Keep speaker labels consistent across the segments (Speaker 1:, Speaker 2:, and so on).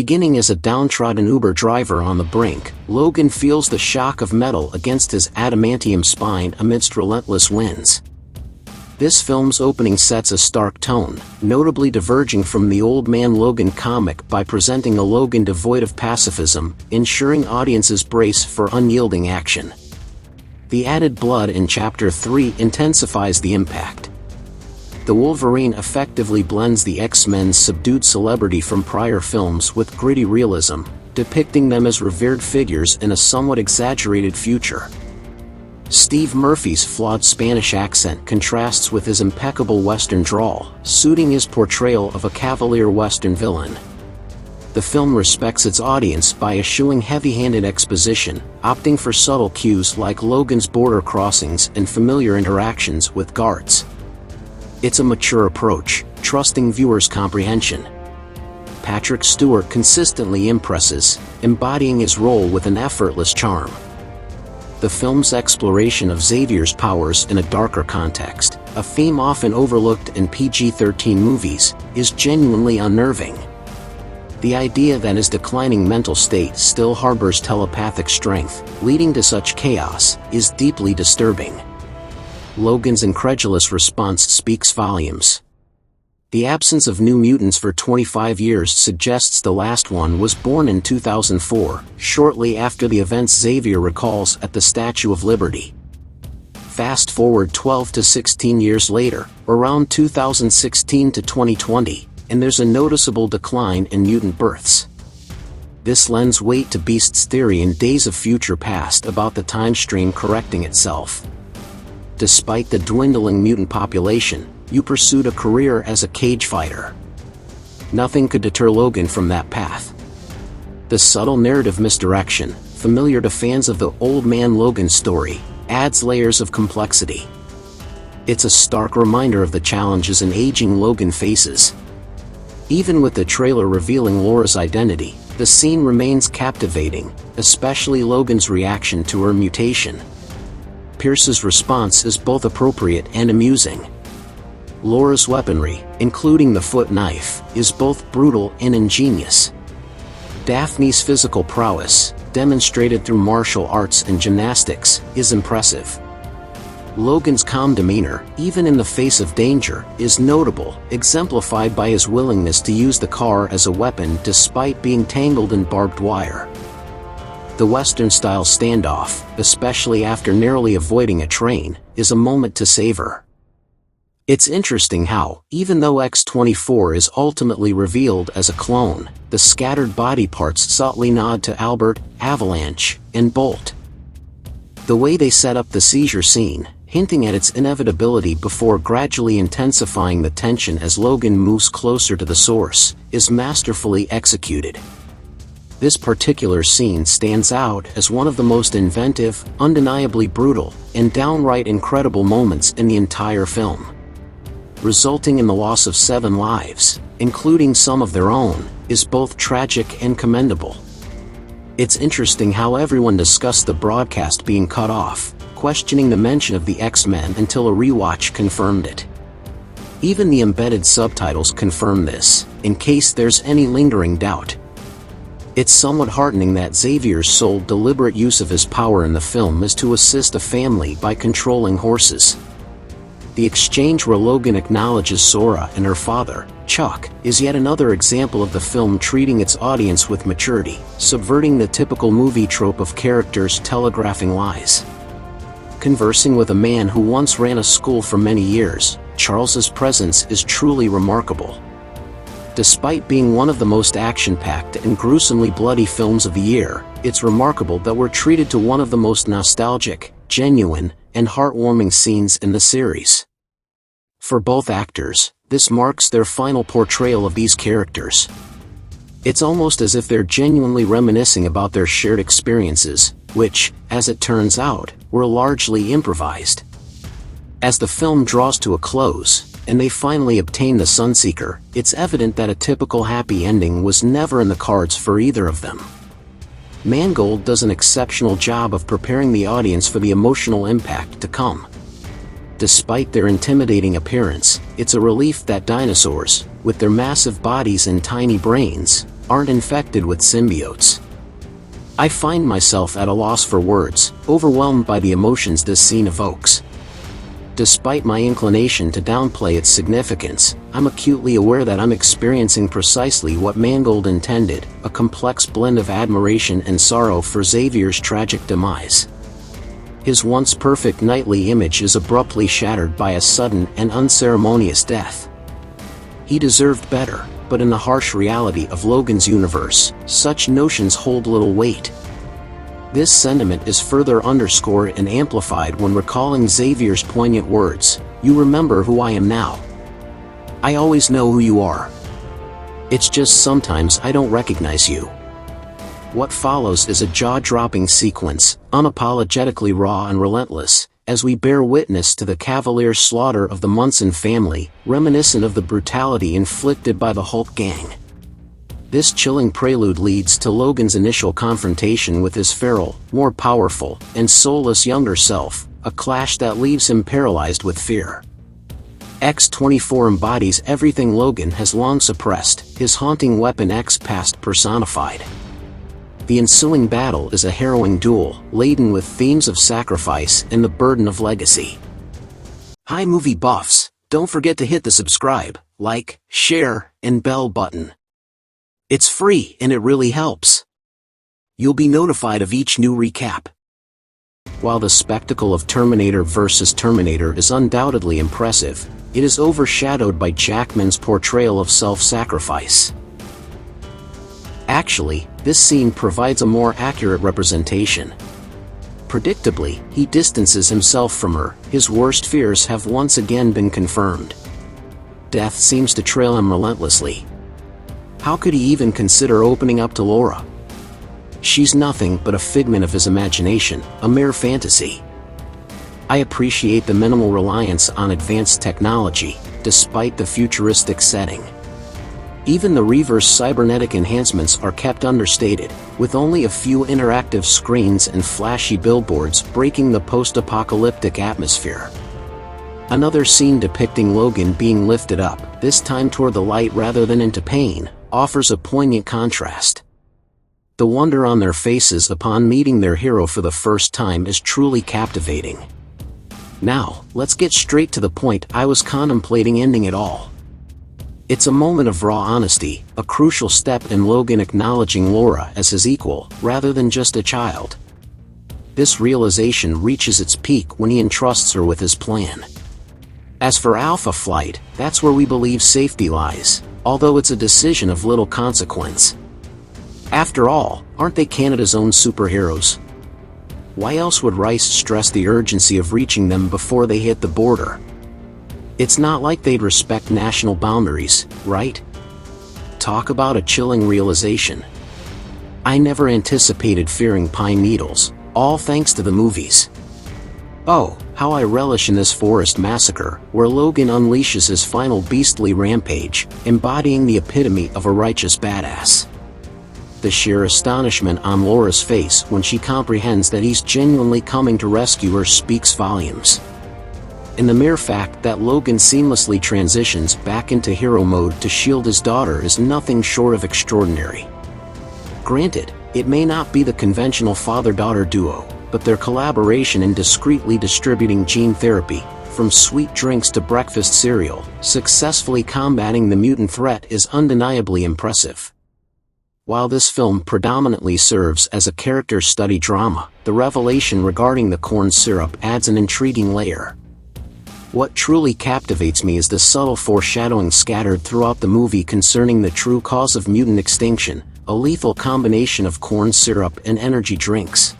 Speaker 1: Beginning as a downtrodden Uber driver on the brink, Logan feels the shock of metal against his adamantium spine amidst relentless winds. This film's opening sets a stark tone, notably diverging from the Old Man Logan comic by presenting a Logan devoid of pacifism, ensuring audiences brace for unyielding action. The added blood in Chapter 3 intensifies the impact. The Wolverine effectively blends the X-Men's subdued celebrity from prior films with gritty realism, depicting them as revered figures in a somewhat exaggerated future. Steve Murphy's flawed Spanish accent contrasts with his impeccable Western drawl, suiting his portrayal of a cavalier Western villain. The film respects its audience by eschewing heavy-handed exposition, opting for subtle cues like Logan's border crossings and familiar interactions with guards. It's a mature approach, trusting viewers' comprehension. Patrick Stewart consistently impresses, embodying his role with an effortless charm. The film's exploration of Xavier's powers in a darker context, a theme often overlooked in PG-13 movies, is genuinely unnerving. The idea that his declining mental state still harbors telepathic strength, leading to such chaos, is deeply disturbing. Logan's incredulous response speaks volumes. The absence of New Mutants for 25 years suggests the last one was born in 2004, shortly after the events Xavier recalls at the Statue of Liberty. Fast forward 12 to 16 years later, around 2016 to 2020, and there's a noticeable decline in mutant births. This lends weight to Beast's theory in Days of Future Past about the time stream correcting itself. Despite the dwindling mutant population, you pursued a career as a cage fighter. Nothing could deter Logan from that path. The subtle narrative misdirection, familiar to fans of the Old Man Logan story, adds layers of complexity. It's a stark reminder of the challenges an aging Logan faces. Even with the trailer revealing Laura's identity, the scene remains captivating, especially Logan's reaction to her mutation. Pierce's response is both appropriate and amusing. Laura's weaponry, including the foot knife, is both brutal and ingenious. Daphne's physical prowess, demonstrated through martial arts and gymnastics, is impressive. Logan's calm demeanor, even in the face of danger, is notable, exemplified by his willingness to use the car as a weapon despite being tangled in barbed wire. The Western-style standoff, especially after narrowly avoiding a train, is a moment to savor. It's interesting how, even though X-24 is ultimately revealed as a clone, the scattered body parts subtly nod to Albert, Avalanche, and Bolt. The way they set up the seizure scene, hinting at its inevitability before gradually intensifying the tension as Logan moves closer to the source, is masterfully executed. This particular scene stands out as one of the most inventive, undeniably brutal, and downright incredible moments in the entire film. Resulting in the loss of 7 lives, including some of their own, is both tragic and commendable. It's interesting how everyone discussed the broadcast being cut off, questioning the mention of the X-Men until a rewatch confirmed it. Even the embedded subtitles confirm this, in case there's any lingering doubt. It's somewhat heartening that Xavier's sole deliberate use of his power in the film is to assist a family by controlling horses. The exchange where Logan acknowledges Sora and her father, Chuck, is yet another example of the film treating its audience with maturity, subverting the typical movie trope of characters telegraphing lies. Conversing with a man who once ran a school for many years, Charles's presence is truly remarkable. Despite being one of the most action-packed and gruesomely bloody films of the year, it's remarkable that we're treated to one of the most nostalgic, genuine, and heartwarming scenes in the series. For both actors, this marks their final portrayal of these characters. It's almost as if they're genuinely reminiscing about their shared experiences, which, as it turns out, were largely improvised. As the film draws to a close, and they finally obtain the Sunseeker, it's evident that a typical happy ending was never in the cards for either of them. Mangold does an exceptional job of preparing the audience for the emotional impact to come. Despite their intimidating appearance, it's a relief that dinosaurs, with their massive bodies and tiny brains, aren't infected with symbiotes. I find myself at a loss for words, overwhelmed by the emotions this scene evokes. Despite my inclination to downplay its significance, I'm acutely aware that I'm experiencing precisely what Mangold intended, a complex blend of admiration and sorrow for Xavier's tragic demise. His once perfect knightly image is abruptly shattered by a sudden and unceremonious death. He deserved better, but in the harsh reality of Logan's universe, such notions hold little weight. This sentiment is further underscored and amplified when recalling Xavier's poignant words, "You remember who I am now. I always know who you are. It's just sometimes I don't recognize you." What follows is a jaw-dropping sequence, unapologetically raw and relentless, as we bear witness to the cavalier slaughter of the Munson family, reminiscent of the brutality inflicted by the Hulk gang. This chilling prelude leads to Logan's initial confrontation with his feral, more powerful, and soulless younger self, a clash that leaves him paralyzed with fear. X-24 embodies everything Logan has long suppressed, his haunting weapon X past personified. The ensuing battle is a harrowing duel, laden with themes of sacrifice and the burden of legacy. Hi movie buffs, don't forget to hit the subscribe, like, share, and bell button. It's free and it really helps. You'll be notified of each new recap. While the spectacle of Terminator vs. Terminator is undoubtedly impressive, it is overshadowed by Jackman's portrayal of self-sacrifice. Actually, this scene provides a more accurate representation. Predictably, he distances himself from her, his worst fears have once again been confirmed. Death seems to trail him relentlessly. How could he even consider opening up to Laura? She's nothing but a figment of his imagination, a mere fantasy. I appreciate the minimal reliance on advanced technology, despite the futuristic setting. Even the reverse cybernetic enhancements are kept understated, with only a few interactive screens and flashy billboards breaking the post-apocalyptic atmosphere. Another scene depicting Logan being lifted up, this time toward the light rather than into pain, offers a poignant contrast. The wonder on their faces upon meeting their hero for the first time is truly captivating. Now, let's get straight to the point. I was contemplating ending it all. It's a moment of raw honesty, a crucial step in Logan acknowledging Laura as his equal, rather than just a child. This realization reaches its peak when he entrusts her with his plan. As for Alpha Flight, that's where we believe safety lies, although it's a decision of little consequence. After all, aren't they Canada's own superheroes? Why else would Rice stress the urgency of reaching them before they hit the border? It's not like they'd respect national boundaries, right? Talk about a chilling realization. I never anticipated fearing pine needles, all thanks to the movies. Oh, how I relish in this forest massacre, where Logan unleashes his final beastly rampage, embodying the epitome of a righteous badass. The sheer astonishment on Laura's face when she comprehends that he's genuinely coming to rescue her speaks volumes. And the mere fact that Logan seamlessly transitions back into hero mode to shield his daughter is nothing short of extraordinary. Granted, it may not be the conventional father-daughter duo, but their collaboration in discreetly distributing gene therapy, from sweet drinks to breakfast cereal, successfully combating the mutant threat is undeniably impressive. While this film predominantly serves as a character study drama, the revelation regarding the corn syrup adds an intriguing layer. What truly captivates me is the subtle foreshadowing scattered throughout the movie concerning the true cause of mutant extinction, a lethal combination of corn syrup and energy drinks.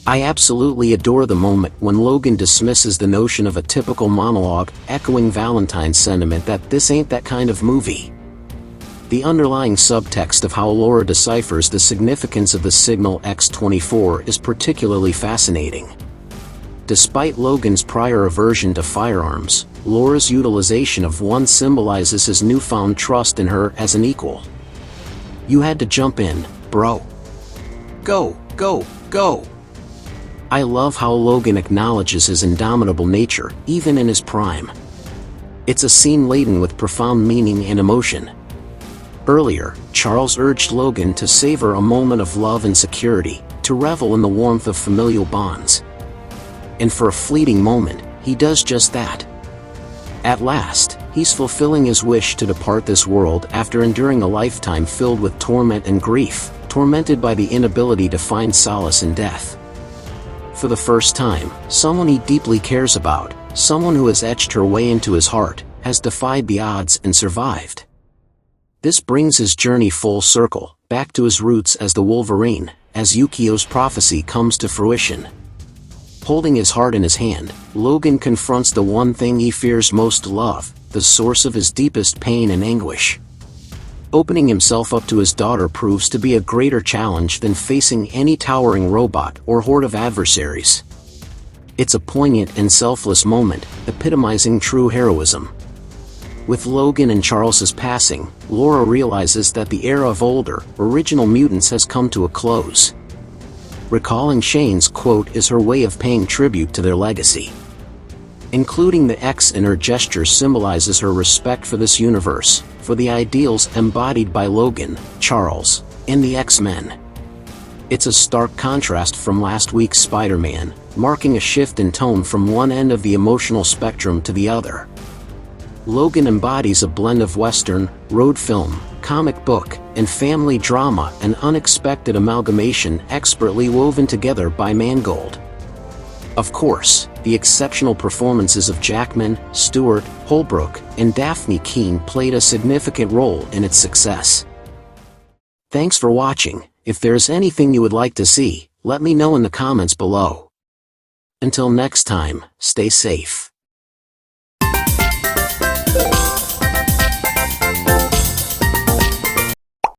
Speaker 1: I absolutely adore the moment when Logan dismisses the notion of a typical monologue, echoing Valentine's sentiment that this ain't that kind of movie. The underlying subtext of how Laura deciphers the significance of the signal X-24 is particularly fascinating. Despite Logan's prior aversion to firearms, Laura's utilization of one symbolizes his newfound trust in her as an equal. You had to jump in, bro. Go, go, go. I love how Logan acknowledges his indomitable nature, even in his prime. It's a scene laden with profound meaning and emotion. Earlier, Charles urged Logan to savor a moment of love and security, to revel in the warmth of familial bonds. And for a fleeting moment, he does just that. At last, he's fulfilling his wish to depart this world after enduring a lifetime filled with torment and grief, tormented by the inability to find solace in death. For the first time, someone he deeply cares about, someone who has etched her way into his heart, has defied the odds and survived. This brings his journey full circle, back to his roots as the Wolverine, as Yukio's prophecy comes to fruition. Holding his heart in his hand, Logan confronts the one thing he fears most: love, the source of his deepest pain and anguish. Opening himself up to his daughter proves to be a greater challenge than facing any towering robot or horde of adversaries. It's a poignant and selfless moment, epitomizing true heroism. With Logan and Charles's passing, Laura realizes that the era of older, original mutants has come to a close. Recalling Shane's quote is her way of paying tribute to their legacy. Including the X in her gesture symbolizes her respect for this universe, for the ideals embodied by Logan, Charles, and the X-Men. It's a stark contrast from last week's Spider-Man, marking a shift in tone from one end of the emotional spectrum to the other. Logan embodies a blend of Western, road film, comic book, and family drama, an unexpected amalgamation expertly woven together by Mangold. Of course, the exceptional performances of Jackman, Stewart, Holbrook, and Daphne Keane played a significant role in its success. Thanks for watching. If there's anything you would like to see, let me know in the comments below. Until next time, stay safe.